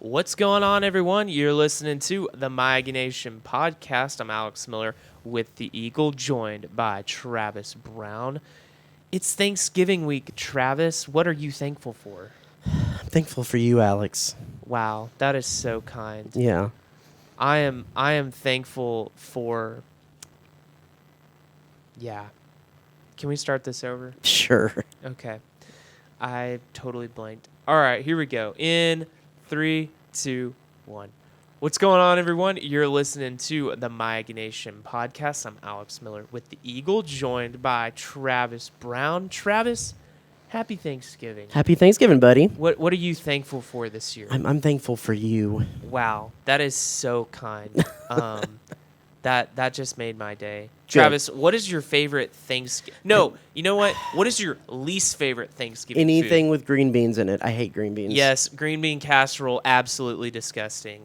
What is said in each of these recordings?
What's going on, everyone? You're listening to the My Aggie Nation Podcast. I'm Alex Miller with the Eagle, joined by Travis Brown. It's Thanksgiving week, Travis. What are you thankful for? I'm thankful for you, Alex. Wow, that is so kind. Yeah. I am thankful for... Yeah. Can we start this over? Sure. Okay. I totally blanked. All right, here we go. In 3, 2, 1. What's going on, everyone? You're listening to the My Aggie Nation Podcast. I'm Alex Miller with the Eagle, joined by Travis Brown. Travis, happy Thanksgiving. Happy Thanksgiving, buddy. What are you thankful for this year? I'm thankful for you. Wow, that is so kind. That just made my day. Good. Travis, what is your favorite Thanksgiving? No, you know what? What is your least favorite Thanksgiving Anything food? with green beans in it. I hate green beans. Yes, green bean casserole, absolutely disgusting.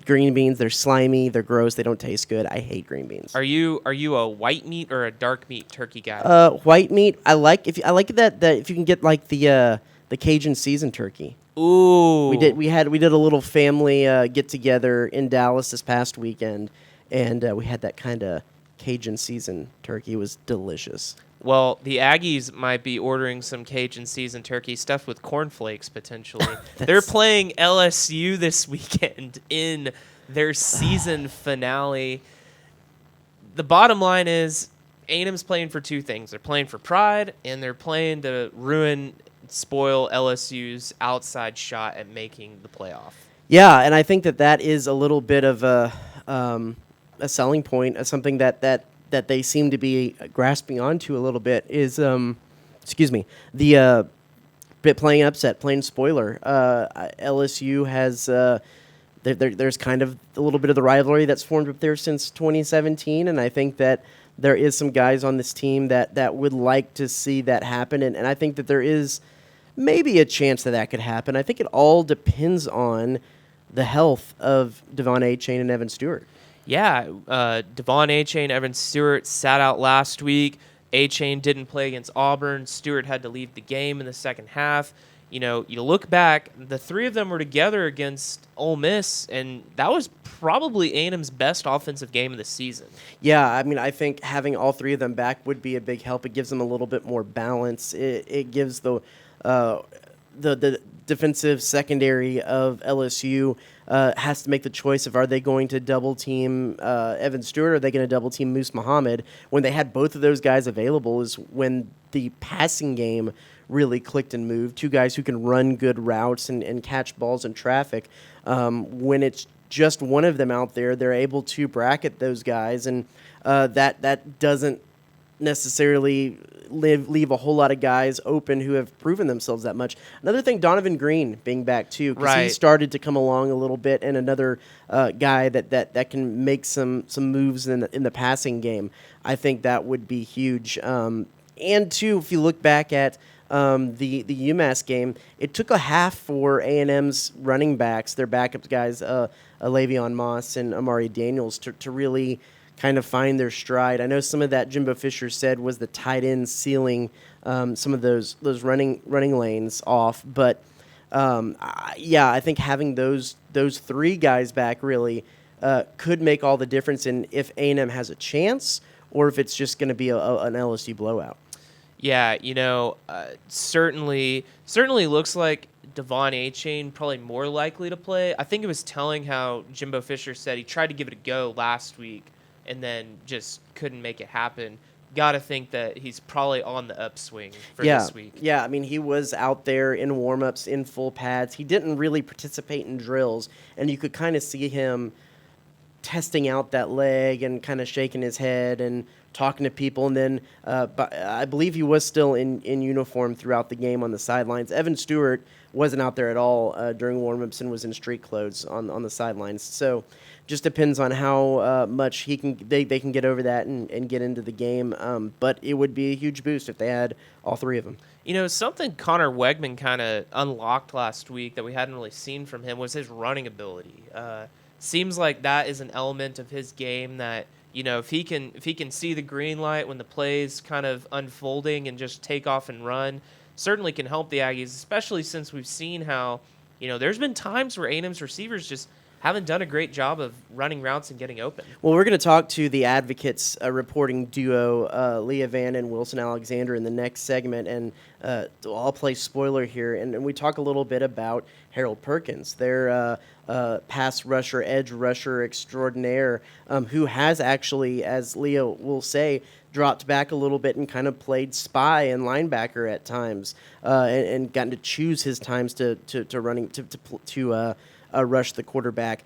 Green beans, they're slimy, they're gross, they don't taste good. I hate green beans. Are you a white meat or a dark meat turkey guy? White meat, I like that if you can get like the Cajun seasoned turkey. Ooh. We did a little family get together in Dallas this past weekend, and we had that kind of Cajun seasoned turkey. It was delicious. Well, the Aggies might be ordering some Cajun seasoned turkey stuffed with cornflakes potentially. They're playing LSU this weekend in their season finale. The bottom line is A&M's playing for two things. They're playing for pride, and they're playing to spoil LSU's outside shot at making the playoff. Yeah, and I think that is a little bit of a selling point, something that they seem to be grasping onto a little bit is, the bit playing upset, playing spoiler. LSU has there's kind of a little bit of the rivalry that's formed up there since 2017, and I think that there is some guys on this team that would like to see that happen, and I think that there is maybe a chance that could happen. I think it all depends on the health of Devon Achane and Evan Stewart. Yeah, Devon Achane, Evan Stewart sat out last week. Achane didn't play against Auburn. Stewart had to leave the game in the second half. You know, you look back, the three of them were together against Ole Miss, and that was probably A&M's best offensive game of the season. Yeah, I mean, I think having all three of them back would be a big help. It gives them a little bit more balance. It gives the defensive secondary of LSU has to make the choice of are they going to double team Evan Stewart or are they going to double team Moose Muhammad. When they had both of those guys available is when the passing game really clicked and moved. Two guys who can run good routes and catch balls in traffic. When it's just one of them out there, they're able to bracket those guys, and that doesn't necessarily leave a whole lot of guys open who have proven themselves that much. Another thing, Donovan Green being back too, because he started to come along a little bit, and another guy that can make some moves in the passing game. I think that would be huge. And two, if you look back at the UMass game, it took a half for A&M's running backs, their backup guys, Le'Veon Moss and Amari Daniels, to really kind of find their stride. I know some of that Jimbo Fisher said was the tight end sealing some of those running lanes off, but I think having those three guys back really could make all the difference in if A&M has a chance or if it's just going to be an LSU blowout. Yeah, certainly looks like Devon Achane probably more likely to play. I think it was telling how Jimbo Fisher said he tried to give it a go last week and then just couldn't make it happen. Got to think that he's probably on the upswing for this week. Yeah, I mean, he was out there in warm-ups, in full pads. He didn't really participate in drills, and you could kind of see him testing out that leg and kind of shaking his head and talking to people. And then I believe he was still in uniform throughout the game on the sidelines. Evan Stewart wasn't out there at all during warm-ups and was in street clothes on the sidelines. So just depends on how much they can get over that and get into the game. But it would be a huge boost if they had all three of them. Something Connor Wegman kind of unlocked last week that we hadn't really seen from him was his running ability. Seems like that is an element of his game that, if he can see the green light when the play's kind of unfolding and just take off and run, certainly can help the Aggies, especially since we've seen how there's been times where A&M's receivers just haven't done a great job of running routes and getting open. Well, we're going to talk to the Advocates reporting duo, Leah Van and Wilson Alexander, in the next segment, and I'll play spoiler here, and we talk a little bit about Harold Perkins, their pass rusher, edge rusher extraordinaire, who has actually, as Leah will say, dropped back a little bit and kind of played spy and linebacker at times, and gotten to choose his times to rush the quarterback.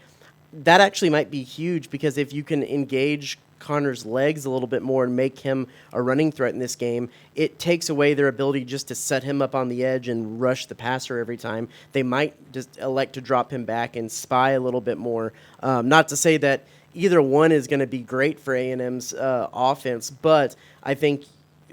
That actually might be huge, because if you can engage Connor's legs a little bit more and make him a running threat in this game, it takes away their ability just to set him up on the edge and rush the passer every time. They might just elect to drop him back and spy a little bit more. Not to say that either one is going to be great for A&M's offense, but I think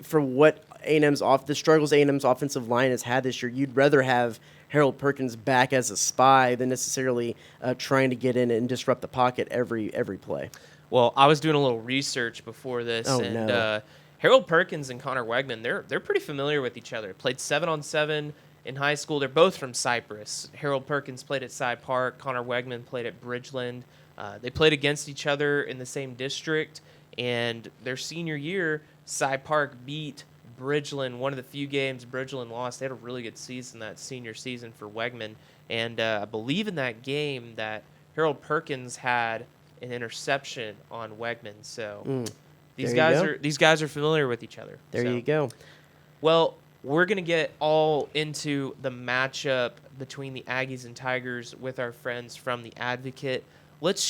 for what the struggles A&M's offensive line has had this year, you'd rather have Harold Perkins back as a spy than necessarily trying to get in and disrupt the pocket every play. Well, I was doing a little research before this, Harold Perkins and Connor Wegman, they're pretty familiar with each other. Played 7-on-7 in high school. They're both from Cypress. Harold Perkins played at Cy Park. Connor Wegman played at Bridgeland. They played against each other in the same district, and their senior year, Cy Park beat Bridgeland, one of the few games Bridgeland lost. They had a really good season that senior season for Wegman, and I believe in that game that Harold Perkins had an interception on Wegman. So these guys are familiar with each other. There you go. Well, we're going to get all into the matchup between the Aggies and Tigers with our friends from The Advocate. Let's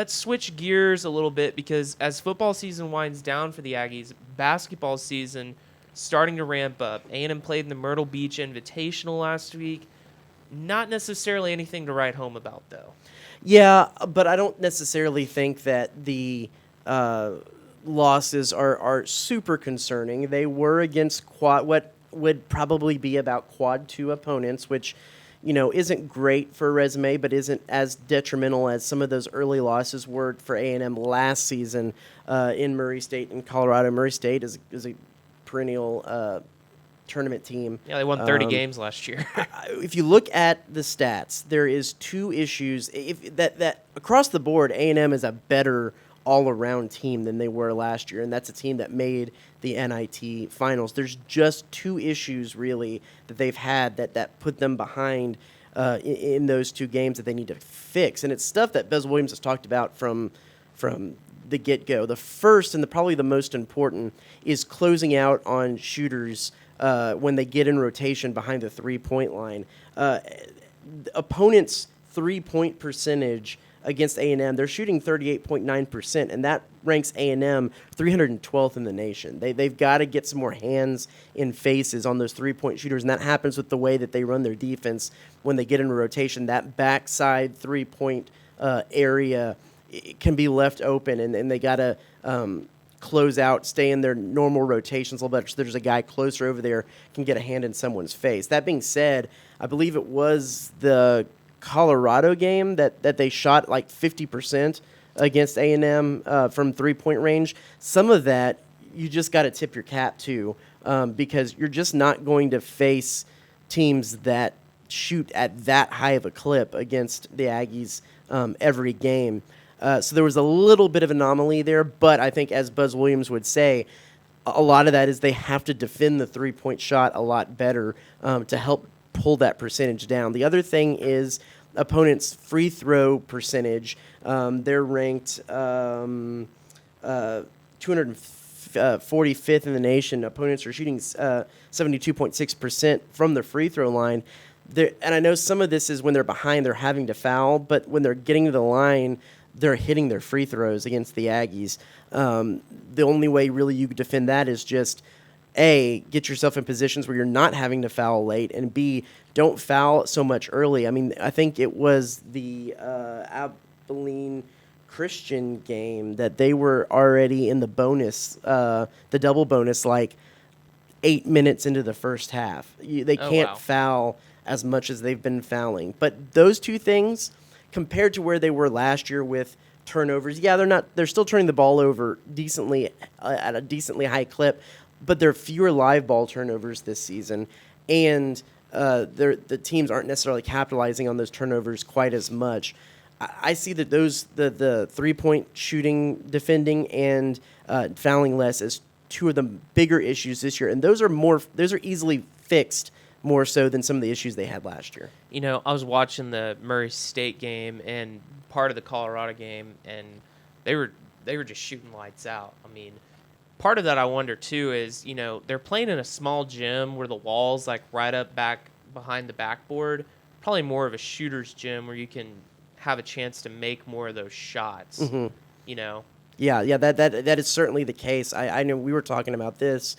switch gears a little bit, because as football season winds down for the Aggies, basketball season starting to ramp up. A&M played in the Myrtle Beach Invitational last week. Not necessarily anything to write home about, though. Yeah, but I don't necessarily think that the losses are super concerning. They were against what would probably be about quad 2 opponents, which isn't great for a resume, but isn't as detrimental as some of those early losses were for A&M last season in Murray State and Colorado. Murray State is a perennial tournament team. Yeah, they won 30 games last year. If you look at the stats, there is 2 issues. That across the board, A&M is a better all-around team than they were last year, and that's a team that made the NIT finals. There's just 2 issues, really, that they've had that put them behind in those 2 games that they need to fix, and it's stuff that Buzz Williams has talked about from the get-go. The first and probably the most important is closing out on shooters when they get in rotation behind the 3-point line. Opponents' 3-point percentage against A&M, they're shooting 38.9%, and that ranks A&M 312th in the nation. They've got to get some more hands in faces on those 3-point shooters, and that happens with the way that they run their defense when they get into rotation. That backside 3-point area can be left open, and they got to close out, stay in their normal rotations a little better, so there's a guy closer over there can get a hand in someone's face. That being said, I believe it was the Colorado game that they shot like 50% against A&M from 3-point range. Some of that you just got to tip your cap to, because you're just not going to face teams that shoot at that high of a clip against the Aggies every game. So there was a little bit of anomaly there, but I think, as Buzz Williams would say, a lot of that is they have to defend the 3-point shot a lot better to help pull that percentage down. The other thing is opponents' free throw percentage. They're ranked 245th in the nation. Opponents are shooting 72.6% from the free throw line. And I know some of this is when they're behind, they're having to foul, but when they're getting to the line, they're hitting their free throws against the Aggies. The only way really you could defend that is just, A, get yourself in positions where you're not having to foul late, and B, don't foul so much early. I mean, I think it was the Abilene Christian game that they were already in the bonus, the double bonus, like 8 minutes into the first half. They can't foul as much as they've been fouling. But those 2 things, compared to where they were last year with turnovers, they're still turning the ball over decently at a decently high clip, but there are fewer live ball turnovers this season, and the teams aren't necessarily capitalizing on those turnovers quite as much. I see that the 3-point shooting, defending, and fouling less as two of the bigger issues this year, and those are easily fixed more so than some of the issues they had last year. You know, I was watching the Murray State game and part of the Colorado game, and they were just shooting lights out. I mean, part of that I wonder too is, you know, they're playing in a small gym where the wall's like right up back behind the backboard. Probably more of a shooter's gym where you can have a chance to make more of those shots. Mm-hmm. You know. Yeah, that is certainly the case. I know we were talking about this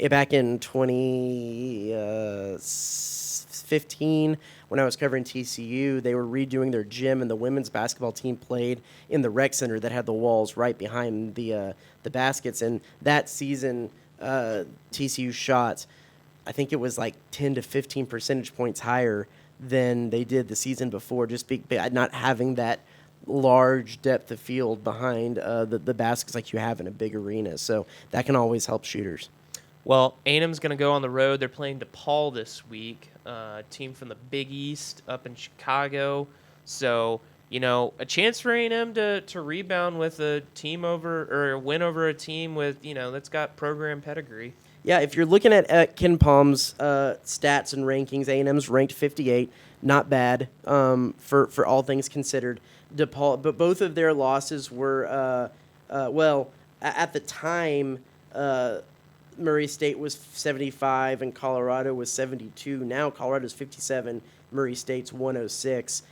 back in 2015 when I was covering TCU. They were redoing their gym, and the women's basketball team played in the rec center that had the walls right behind the baskets. And that season, TCU shot, I think it was like 10 to 15 percentage points higher than they did the season before, just not having that large depth of field behind the baskets like you have in a big arena. So that can always help shooters. Well, A&M's going to go on the road. They're playing DePaul this week, a team from the Big East up in Chicago. So, you know, a chance for A&M to rebound with a team or a win over a team with, you know, that's got program pedigree. Yeah, if you're looking at Ken Palm's stats and rankings, A&M's ranked 58. Not bad for all things considered. DePaul, but both of their losses were, at the time, Murray State was 75 and Colorado was 72. Now Colorado's 57, Murray State's 106.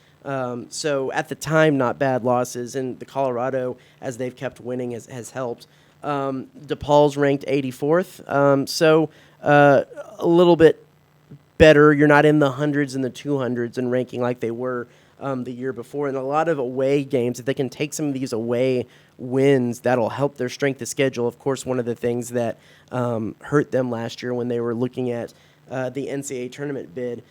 So at the time, not bad losses, and the Colorado, as they've kept winning, has helped. DePaul's ranked 84th, so a little bit better. You're not in the hundreds and the 200s in ranking like they were the year before. And a lot of away games, if they can take some of these away wins, that'll help their strength of schedule. Of course, one of the things that hurt them last year when they were looking at the NCAA tournament bid,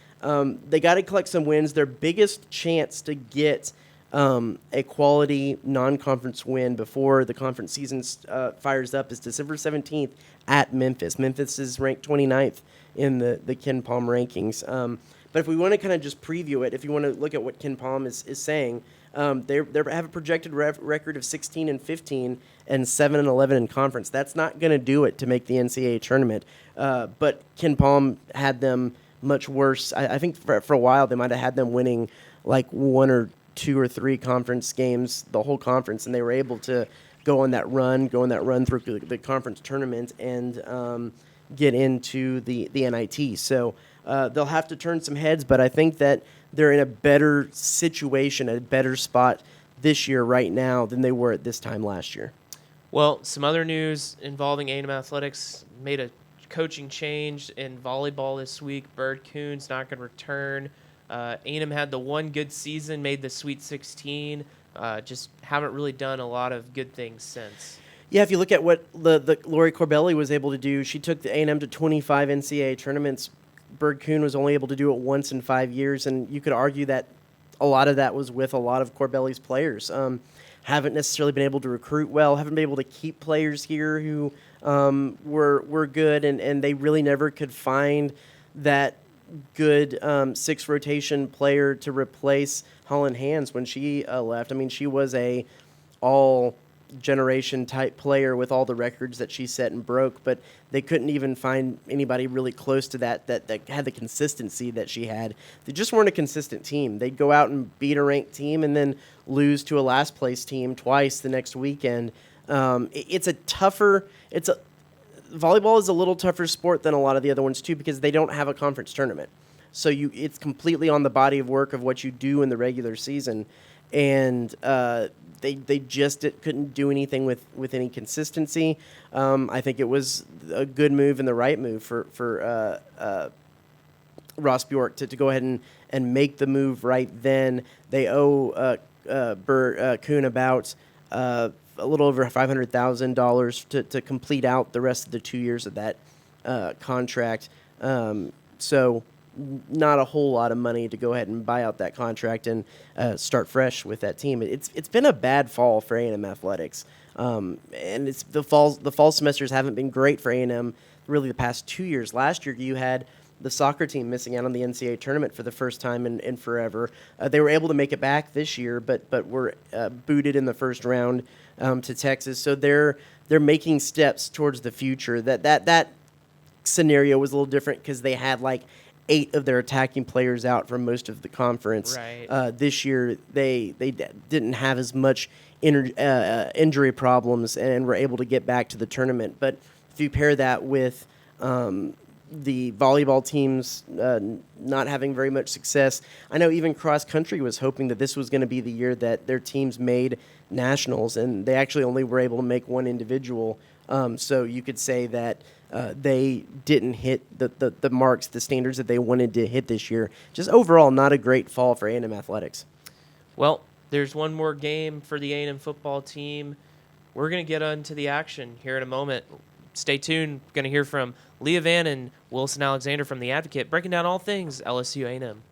they got to collect some wins. Their biggest chance to get a quality non-conference win before the conference season fires up is December 17th at Memphis. Memphis is ranked 29th in the Ken Palm rankings. But if we want to kind of just preview it, if you want to look at what Ken Palm is saying, they have a projected record of 16-15 and 7-11 in conference. That's not going to do it to make the NCAA tournament. But Ken Palm had them much worse. I think for a while they might have had them winning like 1 or 2 or 3 conference games, the whole conference, and they were able to go on that run through the conference tournament and get into the NIT. So they'll have to turn some heads, but I think that they're in a better situation, a better spot this year right now than they were at this time last year. Well, some other news involving A&M Athletics made a coaching change in volleyball this week. Bird Coon's not going to return. A&M had the one good season, made the Sweet 16, just haven't really done a lot of good things since. Yeah, if you look at what the Lori Corbelli was able to do, she took the A&M to 25 NCAA tournaments. Bird Coon was only able to do it once in 5 years, and you could argue that a lot of that was with a lot of Corbelli's players. Haven't necessarily been able to recruit well, haven't been able to keep players here who were good, and they really never could find that good sixth rotation player to replace Holland Hands when she left. I mean, she was a all-generation type player with all the records that she set and broke, but they couldn't even find anybody really close to that had the consistency that she had. They just weren't a consistent team. They'd go out and beat a ranked team and then lose to a last-place team twice the next weekend. Volleyball is a little tougher sport than a lot of the other ones, too, because they don't have a conference tournament. So it's completely on the body of work of what you do in the regular season. And they just couldn't do anything with any consistency. I think it was a good move and the right move for Ross Bjork to go ahead and make the move right then. They owe Coon about a little over $500,000 to complete out the rest of the 2 years of that contract. So not a whole lot of money to go ahead and buy out that contract and start fresh with that team. It's been a bad fall for A&M athletics, and it's the fall semesters haven't been great for A&M really the past 2 years. Last year you had the soccer team missing out on the NCAA tournament for the first time in forever. They were able to make it back this year, but were booted in the first round to Texas. So they're making steps towards the future. That scenario was a little different because they had like 8 of their attacking players out for most of the conference. Right. This year, they didn't have as much injury problems and were able to get back to the tournament. But if you pair that with the volleyball teams not having very much success, I know even cross country was hoping that this was going to be the year that their teams made nationals, and they actually only were able to make one individual. So you could say that they didn't hit the marks, the standards that they wanted to hit this year. Just overall, not a great fall for A&M athletics. Well, there's one more game for the A&M football team. We're going to get onto the action here in a moment. Stay tuned. Going to hear from Leah Vann and Wilson Alexander from The Advocate, breaking down all things LSU A&M.